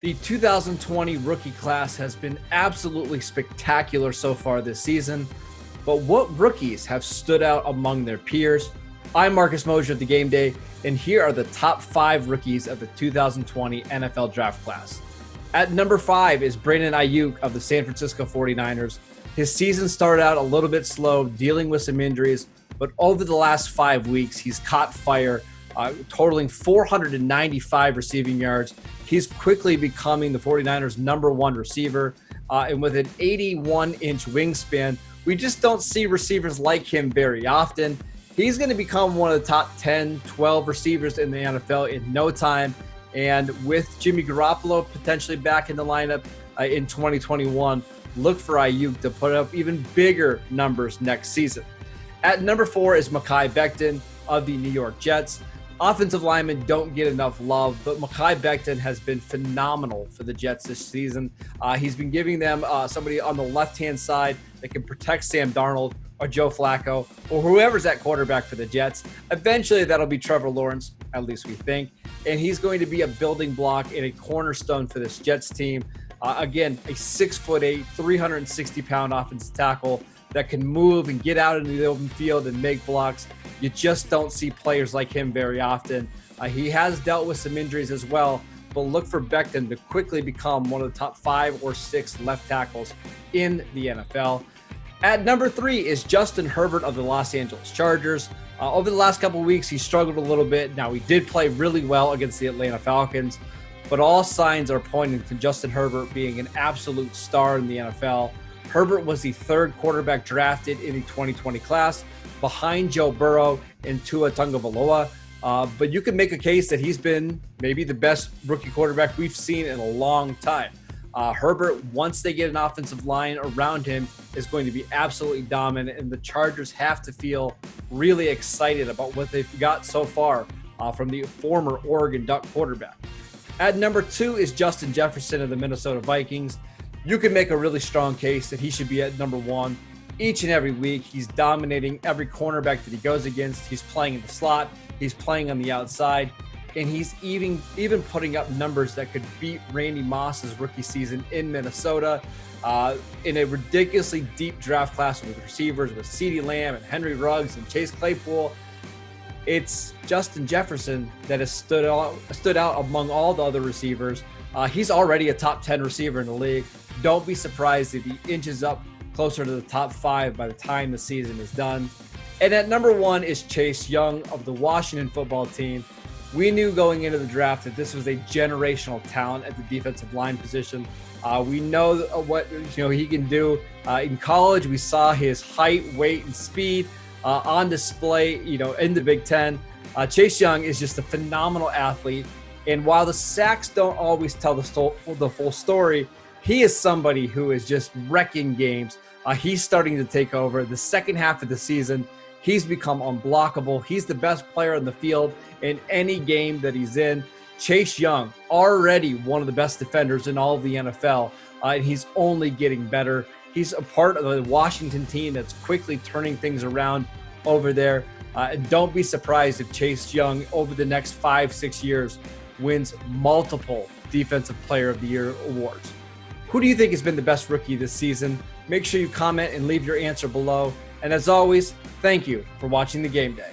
The 2020 rookie class has been absolutely spectacular so far this season, but what rookies have stood out among their peers? I'm Marcus Mosher of the Game Day, and here are the top 5 rookies of the 2020 NFL Draft class. At number 5 is Brandon Aiyuk of the San Francisco 49ers. His season started out a little bit slow, dealing with some injuries, but over the last 5 weeks, he's caught fire, totaling 495 receiving yards. He's quickly becoming the 49ers' number 1 receiver. And with an 81-inch wingspan, we just don't see receivers like him very often. He's going to become one of the top 10, 12 receivers in the NFL in no time. And with Jimmy Garoppolo potentially back in the lineup in 2021, look for Aiyuk to put up even bigger numbers next season. At number 4 is Makai Beckton of the New York Jets. Offensive linemen don't get enough love, but Makai Beckton has been phenomenal for the Jets this season. He's been giving them somebody on the left-hand side that can protect Sam Darnold or Joe Flacco or whoever's at quarterback for the Jets. Eventually, that'll be Trevor Lawrence, at least we think. And he's going to be a building block and a cornerstone for this Jets team. Again, a 6'8", 360-pound offensive tackle that can move and get out into the open field and make blocks. You just don't see players like him very often. He has dealt with some injuries as well, but look for Beckton to quickly become one of the top 5 or 6 left tackles in the NFL. At number 3 is Justin Herbert of the Los Angeles Chargers. Over the last couple of weeks, he struggled a little bit. Now, he did play really well against the Atlanta Falcons, but all signs are pointing to Justin Herbert being an absolute star in the NFL. Herbert was the 3rd quarterback drafted in the 2020 class, behind Joe Burrow and Tua Tagovailoa. But you can make a case that he's been maybe the best rookie quarterback we've seen in a long time. Herbert, once they get an offensive line around him, is going to be absolutely dominant, and the Chargers have to feel really excited about what they've got so far from the former Oregon Duck quarterback. At number 2 is Justin Jefferson of the Minnesota Vikings. You can make a really strong case that he should be at number 1. Each and every week, he's dominating every cornerback that he goes against. He's playing in the slot. He's playing on the outside. And he's even putting up numbers that could beat Randy Moss's rookie season in Minnesota in a ridiculously deep draft class with receivers with CeeDee Lamb and Henry Ruggs and Chase Claypool. It's Justin Jefferson that has stood out among all the other receivers. He's already a top 10 receiver in the league. Don't be surprised if he inches up closer to the top 5 by the time the season is done. And at number 1 is Chase Young of the Washington football team. We knew going into the draft that this was a generational talent at the defensive line position. We know what he can do. In college, we saw his height, weight, and speed on display in the Big Ten. Chase Young is just a phenomenal athlete. And while the sacks don't always tell the full story, he is somebody who is just wrecking games. He's starting to take over. The second half of the season, he's become unblockable. He's the best player on the field in any game that he's in. Chase Young, already one of the best defenders in all of the NFL, and he's only getting better. He's a part of the Washington team that's quickly turning things around over there. And don't be surprised if Chase Young, over the next 5-6 years, wins multiple Defensive Player of the Year awards. Who do you think has been the best rookie this season? Make sure you comment and leave your answer below. And as always, thank you for watching the Game Day.